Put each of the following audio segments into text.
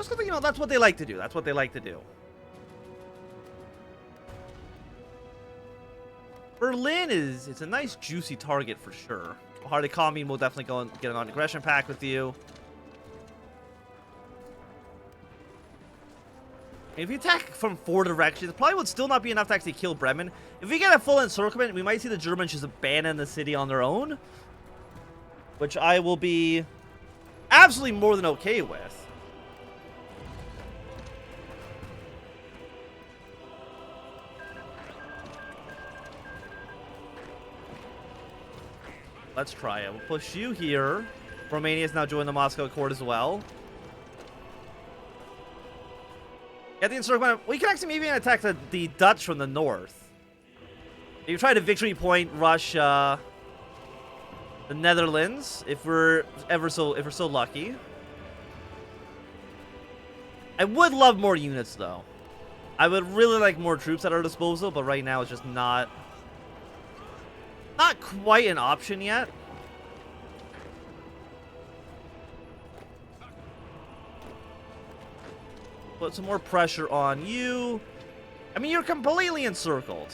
Just because, you know, that's what they like to do. That's what they like to do. Berlin it's a nice juicy target for sure. Hard economy will definitely go and get an non-aggression pact with you. If you attack from 4 directions, it probably would still not be enough to actually kill Bremen. If we get a full encirclement, we might see the Germans just abandon the city on their own. Which I will be absolutely more than okay with. Let's try it. We'll push you here. Romania's now joined the Moscow Accord as well. Get the encirclement. We can actually maybe attack the Dutch from the north. You try to victory point rush the Netherlands if we're so lucky. I would love more units though. I would really like more troops at our disposal, but right now it's just not quite an option yet. Put some more pressure on you. I mean, you're completely encircled.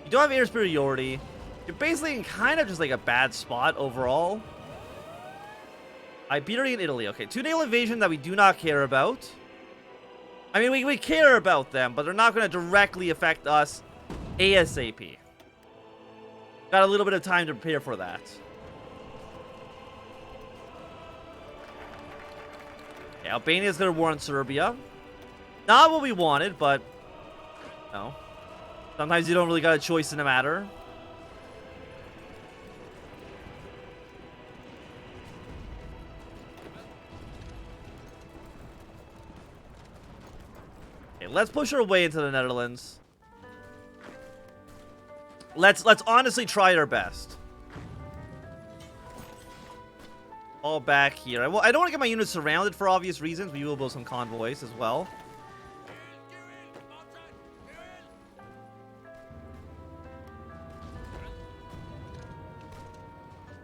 You don't have air superiority. You're basically in kind of just like a bad spot overall. Iberia and Italy. Okay, 2 naval invasion that we do not care about. I mean, we care about them, but they're not going to directly affect us ASAP. Got a little bit of time to prepare for that. Okay, Albania's going to war on Serbia. Not what we wanted, but no. Sometimes you don't really got a choice in the matter. Okay, let's push our way into the Netherlands. Let's honestly try our best. All back here. I don't want to get my units surrounded for obvious reasons. We will build some convoys as well.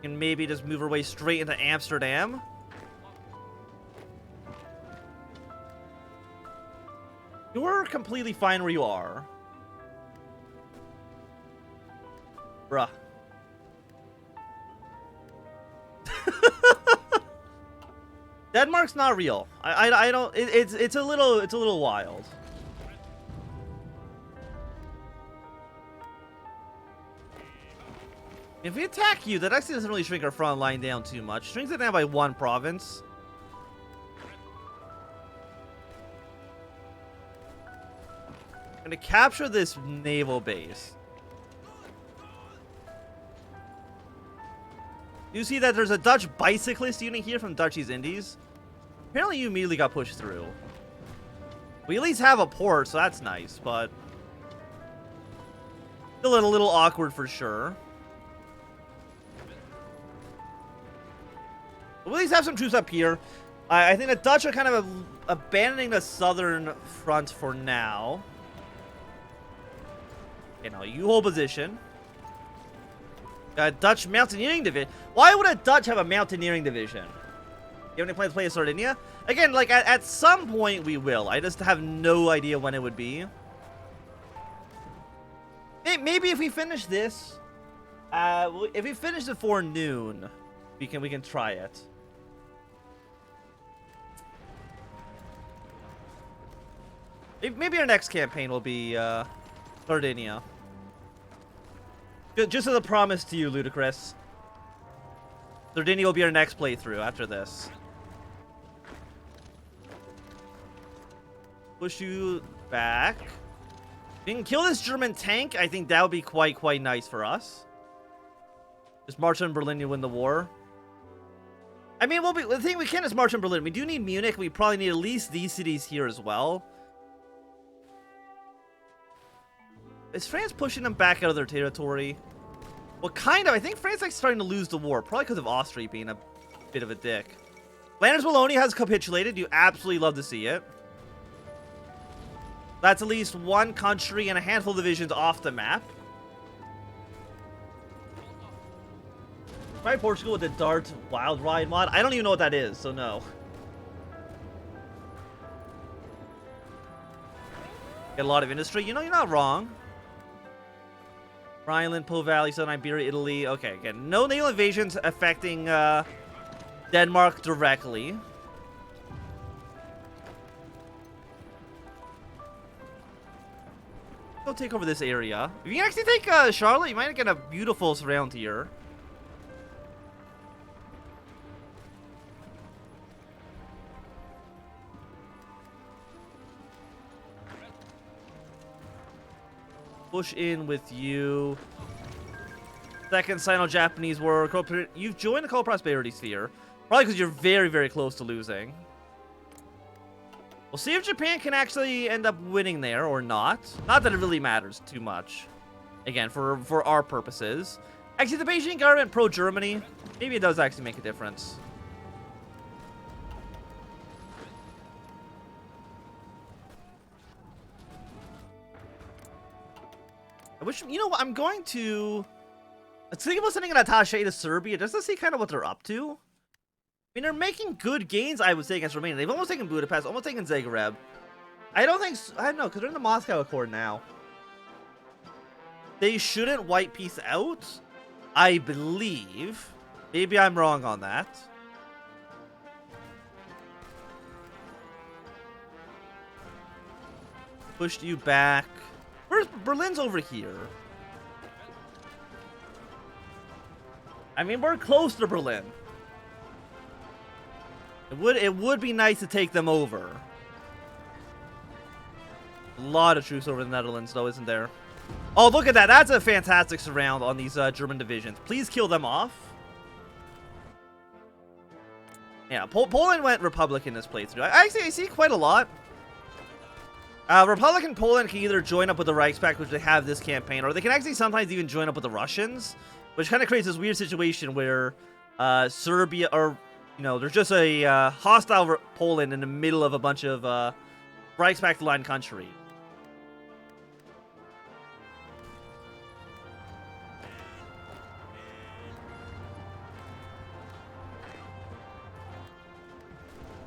And maybe just move our way straight into Amsterdam. You're completely fine where you are. Bruh. Denmark's not real. I don't. It's a little wild. If we attack you, that actually doesn't really shrink our front line down too much. Shrinks it down by 1 province. I'm gonna capture this naval base. You see that there's a Dutch bicyclist unit here from Dutch East Indies. Apparently you immediately got pushed through. We at least have a port, so that's nice, but still a little awkward for sure. We'll at least have some troops up here. I think the Dutch are kind of abandoning the southern front for now. You know, you hold position. Dutch mountaineering division. Why would a Dutch have a mountaineering division? You have any plans to play Sardinia? Again, like at some point we will. I just have no idea when it would be. Maybe if we finish this, if we finish before noon, we can try it. Maybe our next campaign will be Sardinia. Just as a promise to you, Ludicrous. Sardinia will be our next playthrough after this. Push you back. We can kill this German tank. I think that would be quite nice for us. Just march on Berlin to win the war. I mean, the thing we can't just march on Berlin. We do need Munich. We probably need at least these cities here as well. Is France pushing them back out of their territory? Well, kind of. I think France is starting to lose the war. Probably because of Austria being a bit of a dick. Flanders Wallonia has capitulated. You absolutely love to see it. That's at least 1 country and a handful of divisions off the map. Try Portugal with the Dart Wild Ride mod. I don't even know what that is, so no. Get a lot of industry. You know, you're not wrong. Rhineland, Po Valley, Southern Iberia, Italy. Okay, again, no naval invasions affecting Denmark directly. Go take over this area. If you can actually take Charlotte, you might get a beautiful surround here. Push in with you. Second Sino-Japanese War. You've joined the Cold Prosperity Sphere. Probably because you're very, very close to losing. We'll see if Japan can actually end up winning there or not. Not that it really matters too much. Again, for our purposes. Actually, the Beijing government pro-Germany. Maybe it does actually make a difference. I wish, you know what, I'm going to... Let's think about sending an attaché to Serbia just to see kind of what they're up to. I mean, they're making good gains, I would say, against Romania. They've almost taken Budapest, almost taken Zagreb. I don't know, because they're in the Moscow Accord now. They shouldn't wipe peace out, I believe. Maybe I'm wrong on that. Pushed you back. Where's Berlin's over here? I mean, we're close to Berlin. It would be nice to take them over. A lot of troops over in the Netherlands, though, isn't there? Oh, look at that. That's a fantastic surround on these German divisions. Please kill them off. Yeah, Poland went Republican this playthrough. I see quite a lot. Republican Poland can either join up with the Reichspakt, which they have this campaign, or they can actually sometimes even join up with the Russians, which kind of creates this weird situation where Serbia, or, you know, there's just a hostile Poland in the middle of a bunch of Reichspakt-aligned country.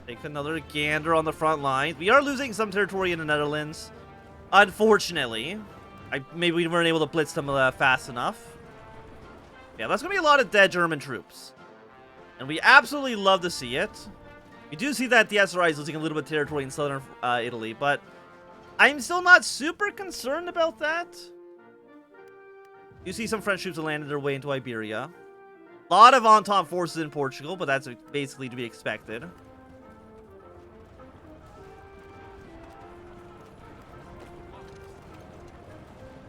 Take another gander on the front lines. We are losing some territory in the Netherlands, unfortunately. Maybe we weren't able to blitz them fast enough. Yeah, that's going to be a lot of dead German troops. And we absolutely love to see it. We do see that the SRI is losing a little bit of territory in southern Italy, but I'm still not super concerned about that. You see some French troops have landed their way into Iberia. A lot of Entente forces in Portugal, but that's basically to be expected.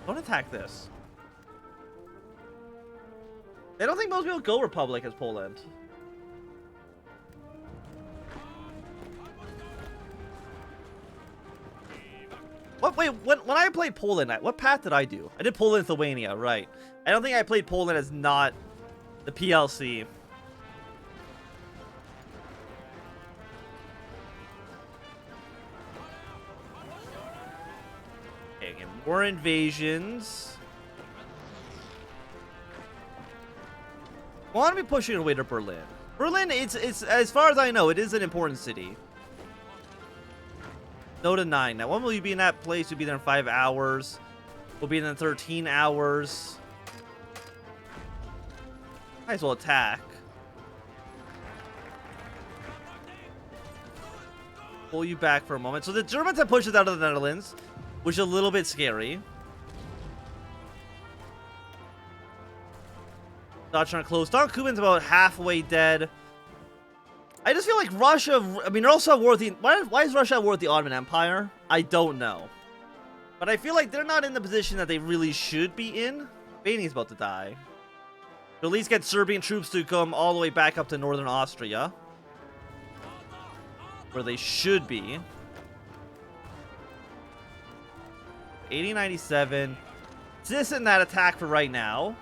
Don't attack this. I don't think most people go Republic as Poland. What? Wait, when I played Poland, what path did I do? I did Poland-Lithuania, right. I don't think I played Poland as not the PLC. Okay, again, more invasions. I want to be pushing away to Berlin. Berlin, it's as far as I know, it is an important city. No to 9. Now, when will you be in that place? You'll be there in 5 hours. We'll be in 13 hours. Might as well attack. Pull you back for a moment. So the Germans have pushed us out of the Netherlands, which is a little bit scary. Dutch aren't close. Don Kuban's about halfway dead. I just feel like Russia, I mean, they're also at war with the... Why is Russia at war with the Ottoman Empire? I don't know. But I feel like they're not in the position that they really should be in. Albania's about to die. But at least get Serbian troops to come all the way back up to northern Austria, where they should be. 8097. This and that attack for right now.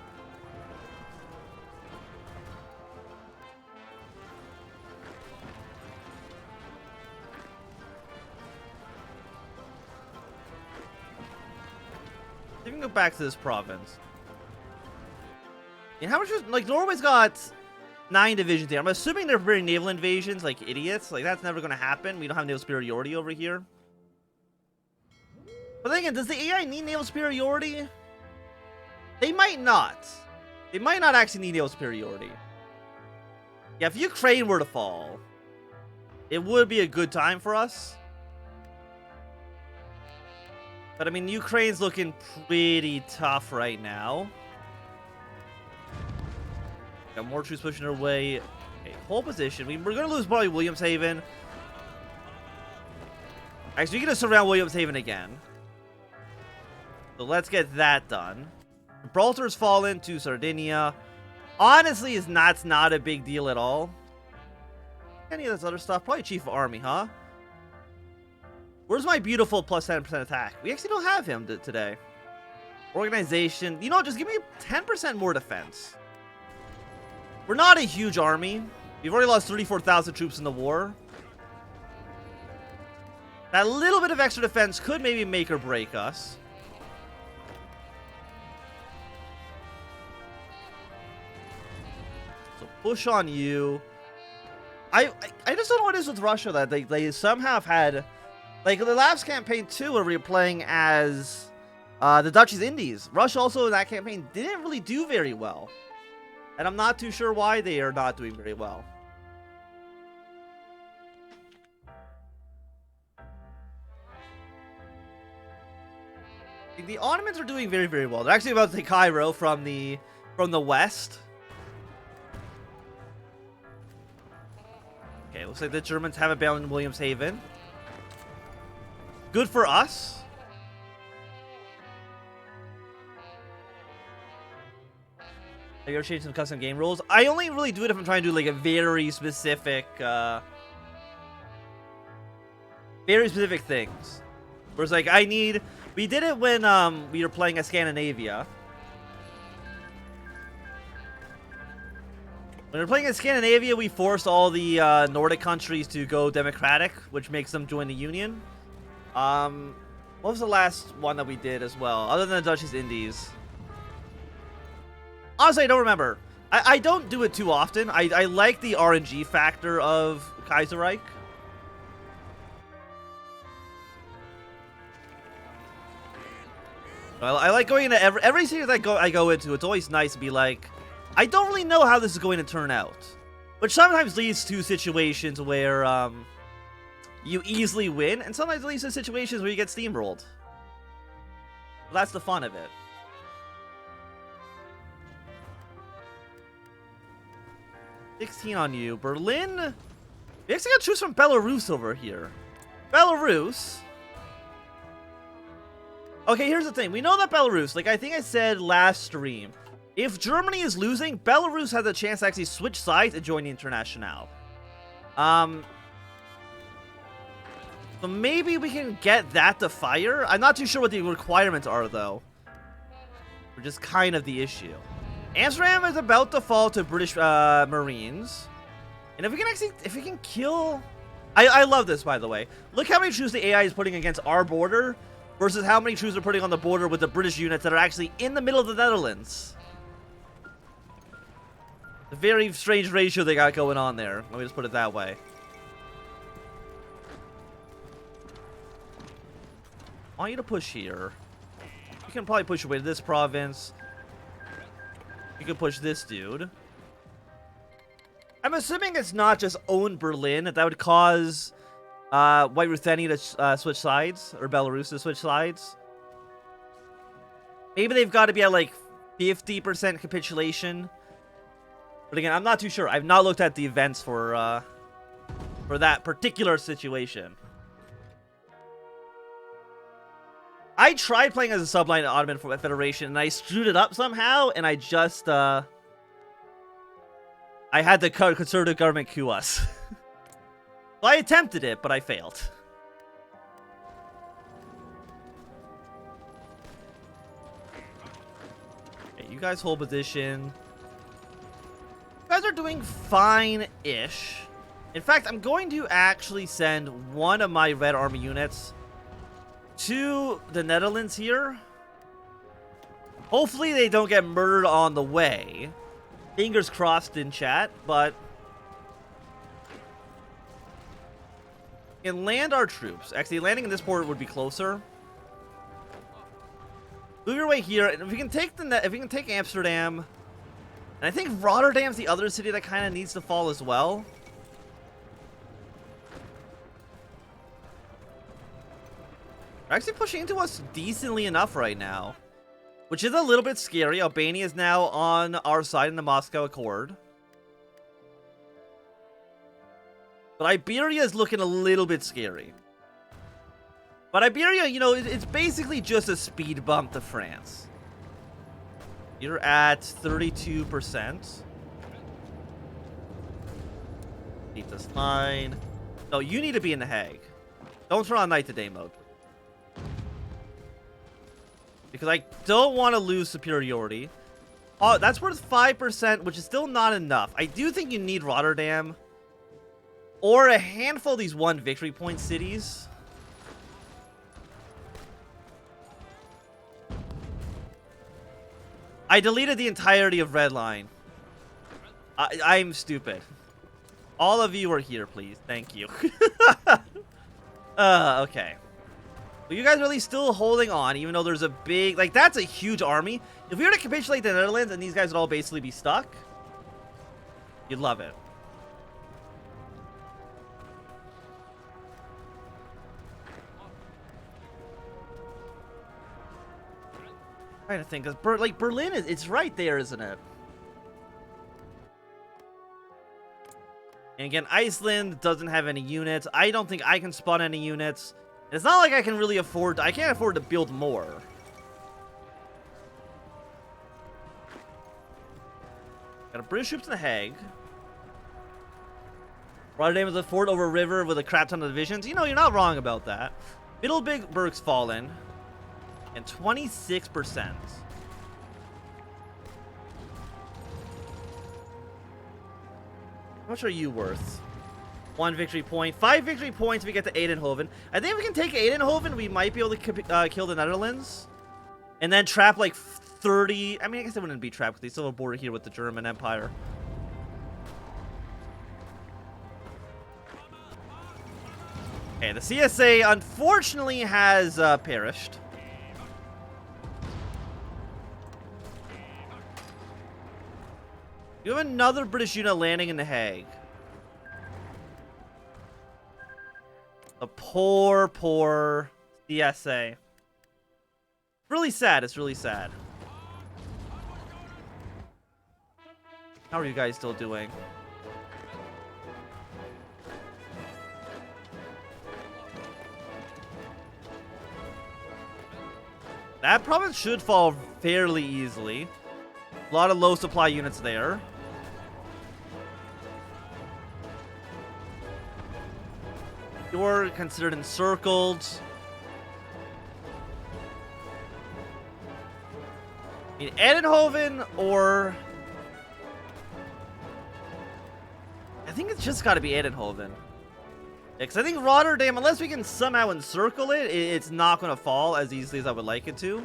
You can go back to this province. And how much was, like, Norway's got 9 divisions here. I'm assuming they're very naval invasions like idiots. Like, that's never going to happen. We don't have naval superiority over here. But then again, does the AI need naval superiority? They might not. They might not actually need naval superiority. Yeah, if Ukraine were to fall, it would be a good time for us. But I mean, Ukraine's looking pretty tough right now. Got more troops pushing their way. Okay, whole position. We're going to lose probably Williamshaven. Actually, we're going to surround Williamshaven again. So let's get that done. Gibraltar's fallen to Sardinia. Honestly, that's not a big deal at all. Any of this other stuff? Probably Chief of Army, huh? Where's my beautiful plus 10% attack? We actually don't have him today. Organization. You know, just give me 10% more defense. We're not a huge army. We've already lost 34,000 troops in the war. That little bit of extra defense could maybe make or break us. So push on you. I just don't know what it is with Russia that they somehow have had, like the last campaign too, where we were playing as the Dutch East Indies. Russia also in that campaign didn't really do very well, and I'm not too sure why they are not doing very well. The Ottomans are doing very, very well. They're actually about to take Cairo from the west. Okay, looks like the Germans have abandoned Williamshaven. Good for us. I gotta change some custom game rules. I only really do it if I'm trying to do like a very specific things. Whereas like we did it when we were playing as Scandinavia. When we were playing in Scandinavia, we forced all the Nordic countries to go democratic, which makes them join the Union. What was the last one that we did as well, other than the Dutch East Indies? Honestly, I don't remember. I don't do it too often. I like the RNG factor of Kaiserreich. I like going into every series I go into. It's always nice to be like, I don't really know how this is going to turn out, which sometimes leads to situations where you easily win, and sometimes it leads to situations where you get steamrolled. That's the fun of it. $16 on you. Berlin? We actually got troops from Belarus over here. Belarus? Okay, here's the thing. We know that Belarus, like I think I said last stream, if Germany is losing, Belarus has a chance to actually switch sides and join the Internationale. So maybe we can get that to fire. I'm not too sure what the requirements are, though. Which is kind of the issue. Amsterdam is about to fall to British Marines. And if we can kill... I love this, by the way. Look how many troops the AI is putting against our border versus how many troops are putting on the border with the British units that are actually in the middle of the Netherlands. A very strange ratio they got going on there. Let me just put it that way. I want you to push here. You can probably push away to this province. You can push this dude. I'm assuming it's not just own Berlin. That would cause White Ruthenia to switch sides, or Belarus to switch sides. Maybe they've got to be at like 50% capitulation. But again, I'm not too sure. I've not looked at the events for that particular situation. I tried playing as a subline in Ottoman Federation, and I screwed it up somehow, and I just, I had the conservative government coup us. So I attempted it, but I failed. Okay, you guys hold position. You guys are doing fine-ish. In fact, I'm going to actually send one of my Red Army units to the Netherlands here. Hopefully they don't get murdered on the way. Fingers crossed in chat, but we can land our troops. Actually, landing in this port would be closer. Move your way here, and if we can take if we can take Amsterdam, and I think Rotterdam's the other city that kind of needs to fall as well. They're actually pushing into us decently enough right now, which is a little bit scary. Albania is now on our side in the Moscow Accord. But Iberia is looking a little bit scary. But Iberia, you know, it's basically just a speed bump to France. You're at 32%. Keep this line. No, you need to be in The Hague. Don't turn on night to day mode. Because I don't want to lose superiority. Oh, that's worth 5%, which is still not enough. I do think you need Rotterdam. Or a handful of these 1 victory point cities. I deleted the entirety of Red Line. I'm stupid. All of you are here, please. Thank you. Okay. Well, you guys are really still holding on, even though there's a big... Like, that's a huge army. If we were to capitulate the Netherlands and these guys would all basically be stuck, you'd love it. I'm trying to think, because like Berlin it's right there, isn't it? And again, Iceland doesn't have any units. I don't think I can spawn any units. It's not like I can really afford... I can't afford to build more. Got a British troops in The Hague. Rotterdam is a fort over a river with a crap ton of divisions. You know, you're not wrong about that. Middelburg's fallen. And 26%. How much are you worth? 1 victory point. 5 victory points if we get to Eindhoven. I think if we can take Eindhoven, we might be able to kill the Netherlands. And then trap like 30... I mean, I guess they wouldn't be trapped because they still have a border here with the German Empire. Okay, the CSA unfortunately has perished. You have another British unit landing in The Hague. The poor, poor CSA. Really sad. It's really sad. How are you guys still doing? That province should fall fairly easily. A lot of low supply units there. You're considered encircled. I mean, Eindhoven or... I think it's just got to be Eindhoven. Because I think Rotterdam, unless we can somehow encircle it, it's not going to fall as easily as I would like it to.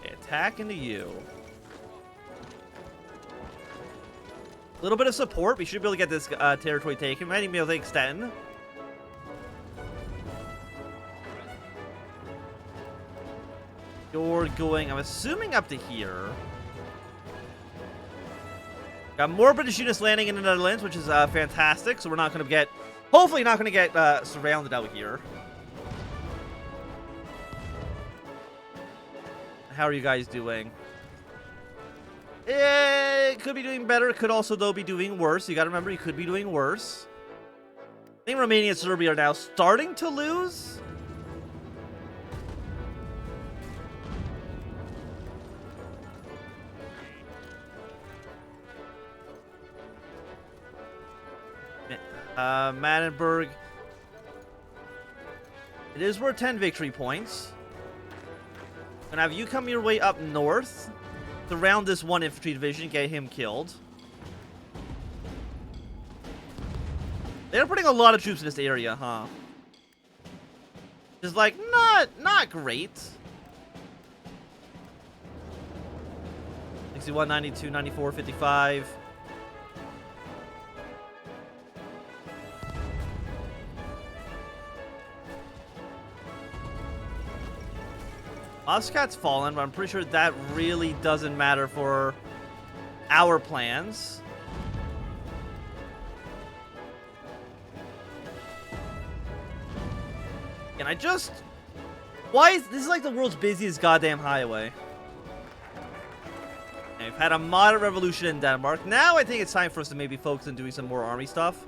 Okay, attack into you. A little bit of support. We should be able to get this territory taken. We might even be able to extend. You're going, I'm assuming, up to here. Got more British units landing in the Netherlands, which is fantastic. So we're not going to get, hopefully not going to get surrounded out here. How are you guys doing? It could be doing better. It could also, though, be doing worse. You got to remember, you could be doing worse. I think Romania and Serbia are now starting to lose. Manenberg. It is worth 10 victory points. I'm gonna have you come your way up north. Surround this 1 infantry division, get him killed. They're putting a lot of troops in this area, huh? Just like not great. 61, 92, 94, 55. Muscat's fallen, but I'm pretty sure that really doesn't matter for our plans. And I just... Why is... This is like the world's busiest goddamn highway. And we've had a moderate revolution in Denmark. Now I think it's time for us to maybe focus on doing some more army stuff.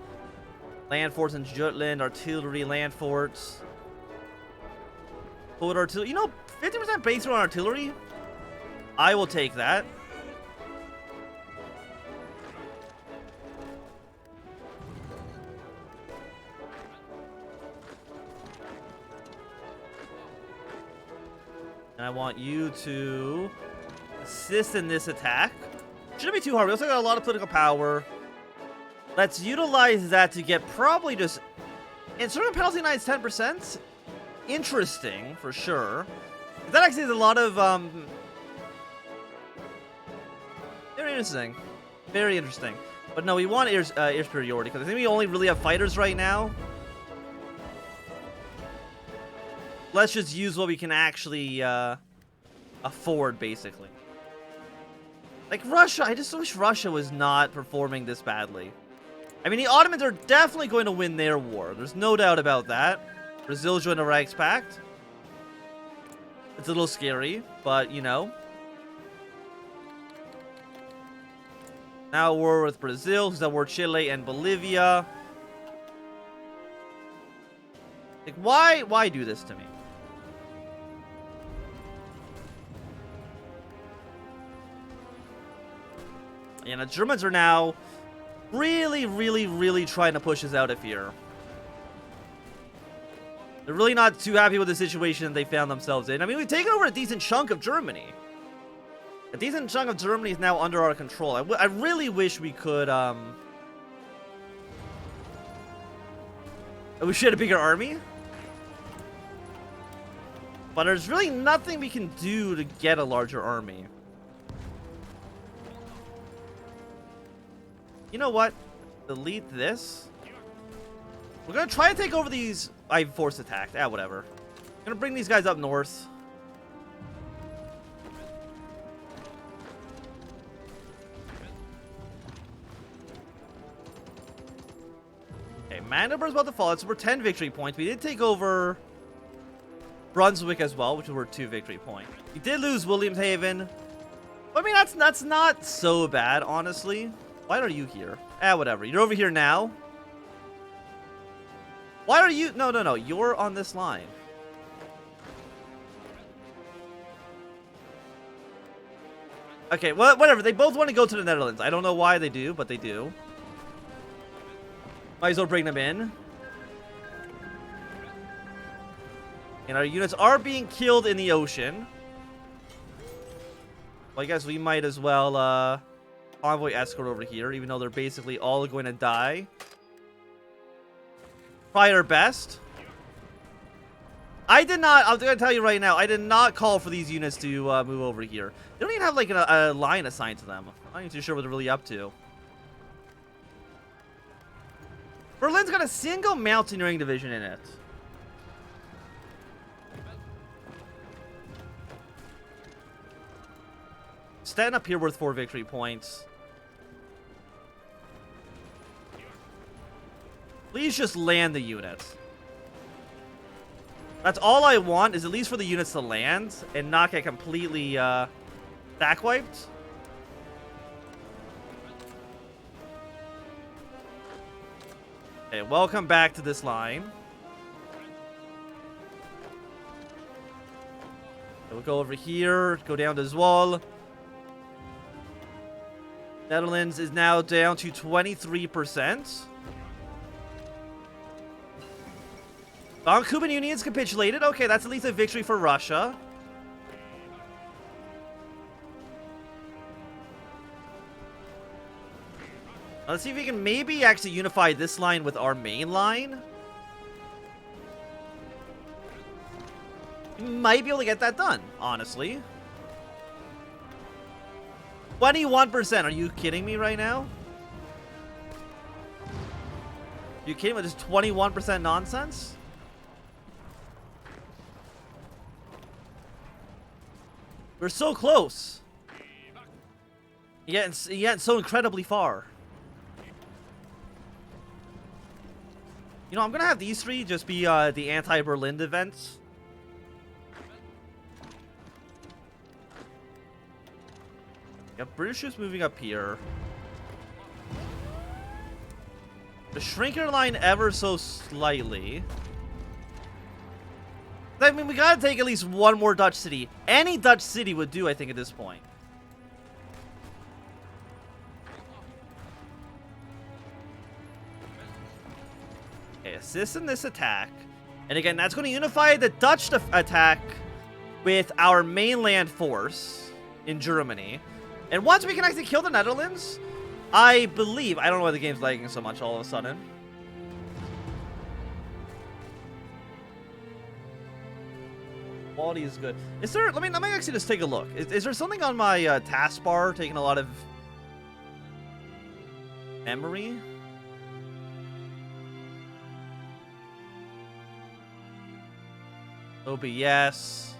Land forts in Jutland, artillery, land forts. Forward artillery. You know, 50% base on artillery? I will take that. And I want you to assist in this attack. Shouldn't be too hard. We also got a lot of political power. Let's utilize that to get probably just... Insurgent penalty denies 10%. Interesting, for sure. That actually is a lot of... Very interesting. Very interesting. But no, we want air superiority, because I think we only really have fighters right now. Let's just use what we can actually afford, basically. Like Russia, I just wish Russia was not performing this badly. I mean, the Ottomans are definitely going to win their war. There's no doubt about that. Brazil joined the Reichspakt. It's a little scary, but, you know. Now war with Brazil, who's at war with Chile and Bolivia. Like, why do this to me? And the Germans are now really trying to push us out of here. They're really not too happy with the situation they found themselves in. I mean, we've taken over a decent chunk of Germany. A decent chunk of Germany is now under our control. I really wish we could, we should have a bigger army. But there's really nothing we can do to get a larger army. You know what? Delete this. We're gonna try to take over these... I force attacked. Ah, whatever. I'm gonna bring these guys up north. Okay, Magdeburg's about to fall. It's worth 10 victory points. We did take over Brunswick as well, which were 2 victory points. We did lose Williamshaven. I mean, that's not so bad, honestly. Why are you here? Ah, whatever. You're over here now. Why are you... No. You're on this line. Okay, well, whatever. They both want to go to the Netherlands. I don't know why they do, but they do. Might as well bring them in. And our units are being killed in the ocean. Well, I guess we might as well, convoy escort over here, even though they're basically all going to die. Try our best. I'm going to tell you right now, I did not call for these units to move over here. They don't even have, like, a line assigned to them. I'm not even too sure what they're really up to. Berlin's got a single mountaineering division in it. Stand up here worth 4 victory points. Please just land the units. That's all I want, is at least for the units to land and not get completely stack wiped. Okay, welcome back to this line. Okay, we'll go over here, go down to Zwolle. Netherlands is now down to 23%. Von-Kuban Union's capitulated. Okay, that's at least a victory for Russia. Let's see if we can maybe actually unify this line with our main line. We might be able to get that done, honestly. 21%. Are you kidding me right now? You kidding with this 21% nonsense? We're so close. Yet so incredibly far. You know, I'm gonna have these three just be the anti-Berlin events. Yep, British troops moving up here. The shrinker line ever so slightly. I mean, we gotta take at least one more Dutch city. Any Dutch city would do, I think, at this point. Okay, assist in this attack. And again, that's going to unify the Dutch attack with our mainland force in Germany. And once we can actually kill the Netherlands, I believe... I don't know why the game's lagging so much all of a sudden. Quality is good. Is there... Let me actually just take a look. Is there something on my taskbar taking a lot of memory? OBS.